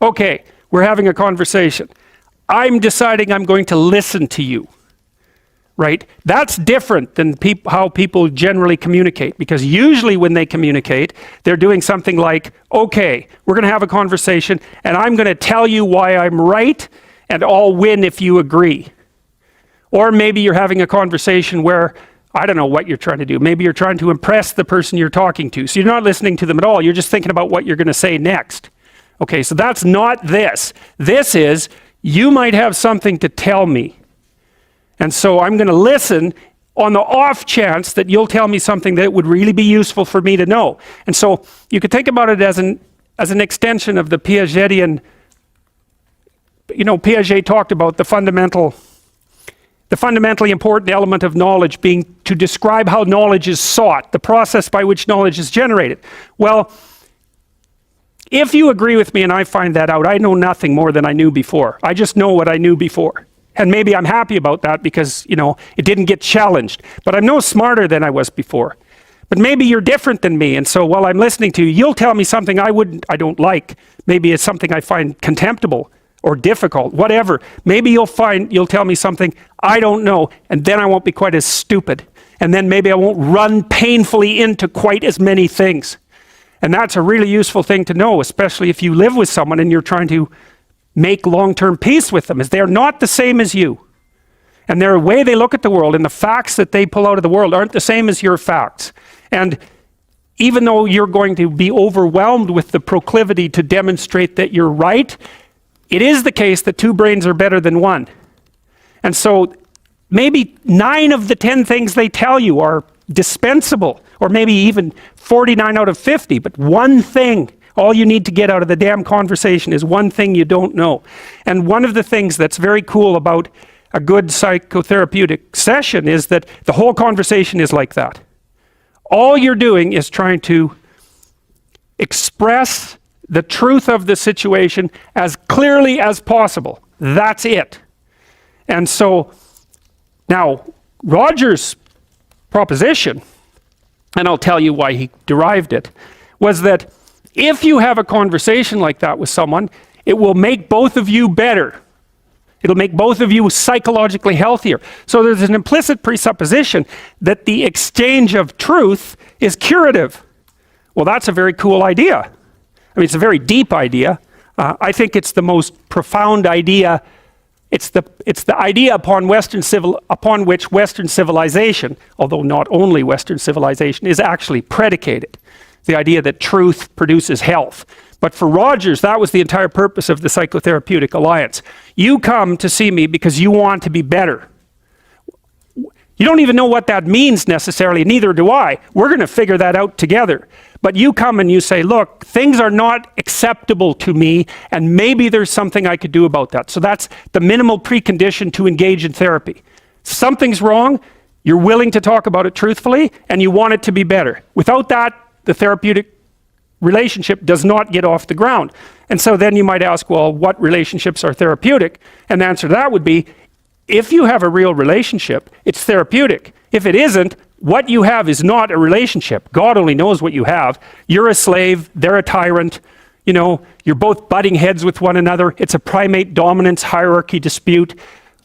Okay, we're having a conversation. I'm deciding I'm going to listen to you, right? That's different than how people generally communicate, because usually when they communicate, they're doing something like, okay, we're going to have a conversation, and I'm going to tell you why I'm right, and I'll win if you agree. Or maybe you're having a conversation where, I don't know what you're trying to do. Maybe you're trying to impress the person you're talking to. So you're not listening to them at all. You're just thinking about what you're going to say next. Okay, so that's not this. This is, you might have something to tell me. And so I'm going to listen on the off chance that you'll tell me something that would really be useful for me to know. And so you could think about it as an extension of the Piagetian, Piaget talked about the fundamentally important element of knowledge being to describe how knowledge is sought, the process by which knowledge is generated. Well, if you agree with me and I find that out, I know nothing more than I knew before. I just know what I knew before. And maybe I'm happy about that because, it didn't get challenged. But I'm no smarter than I was before. But maybe you're different than me, and so while I'm listening to you, you'll tell me something I don't like. Maybe it's something I find contemptible or difficult, whatever. Maybe you'll tell me something I don't know, and then I won't be quite as stupid. And then maybe I won't run painfully into quite as many things. And that's a really useful thing to know, especially if you live with someone and you're trying to make long-term peace with them, is they're not the same as you. And their way they look at the world and the facts that they pull out of the world aren't the same as your facts. And even though you're going to be overwhelmed with the proclivity to demonstrate that you're right, it is the case that two brains are better than one. And so maybe 9 of the 10 things they tell you are dispensable, or maybe even 49 out of 50, but one thing, all you need to get out of the damn conversation is one thing you don't know. And one of the things that's very cool about a good psychotherapeutic session is that the whole conversation is like that. All you're doing is trying to express the truth of the situation as clearly as possible. That's it. And so, now, Roger's proposition, and I'll tell you why he derived it, was that if you have a conversation like that with someone, it will make both of you better. It'll make both of you psychologically healthier. So there's an implicit presupposition that the exchange of truth is curative. Well, that's a very cool idea. I mean, it's a very deep idea. I think it's the most profound idea. It's the idea upon which Western civilization, although not only Western civilization, is actually predicated. The idea that truth produces health. But for Rogers, that was the entire purpose of the Psychotherapeutic Alliance. You come to see me because you want to be better. You don't even know what that means necessarily, neither do I. We're going to figure that out together. But you come and you say, look, things are not acceptable to me, and maybe there's something I could do about that. So that's the minimal precondition to engage in therapy. Something's wrong, you're willing to talk about it truthfully, and you want it to be better. Without that, the therapeutic relationship does not get off the ground. And so then you might ask, well, what relationships are therapeutic? And the answer to that would be, if you have a real relationship, it's therapeutic. If it isn't, what you have is not a relationship. God only knows what you have. You're a slave, they're a tyrant, you're both butting heads with one another. It's a primate dominance hierarchy dispute.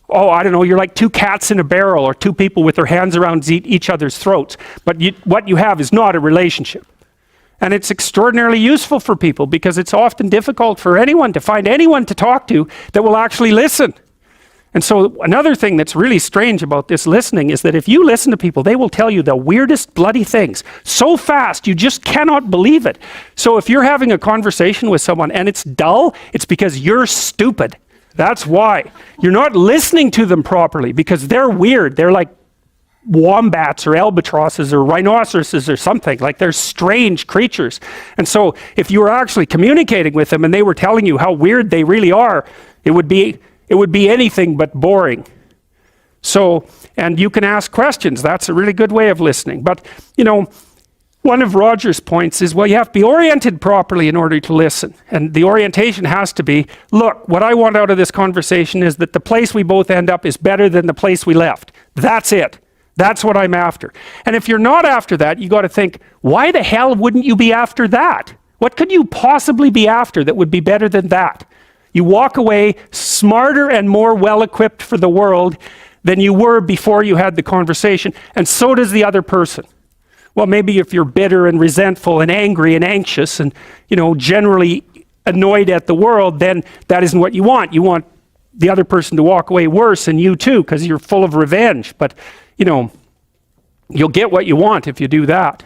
Oh, I don't know, you're like two cats in a barrel, or two people with their hands around each other's throats. But what you have is not a relationship. And it's extraordinarily useful for people because it's often difficult for anyone to find anyone to talk to that will actually listen. And so another thing that's really strange about this listening is that if you listen to people, they will tell you the weirdest bloody things so fast you just cannot believe it. So if you're having a conversation with someone and it's dull, it's because you're stupid. That's why. You're not listening to them properly because they're weird. They're like wombats or albatrosses or rhinoceroses or something. Like, they're strange creatures. And so if you were actually communicating with them and they were telling you how weird they really are, it would be anything but boring. So, and you can ask questions. That's a really good way of listening. But, one of Roger's points is, well, you have to be oriented properly in order to listen. And the orientation has to be, look, what I want out of this conversation is that the place we both end up is better than the place we left. That's it. That's what I'm after. And if you're not after that, you got to think, why the hell wouldn't you be after that? What could you possibly be after that would be better than that? You walk away smarter and more well-equipped for the world than you were before you had the conversation, and so does the other person. Well, maybe if you're bitter and resentful and angry and anxious and, generally annoyed at the world, then that isn't what you want. You want the other person to walk away worse, and you too, because you're full of revenge. But, you'll get what you want if you do that.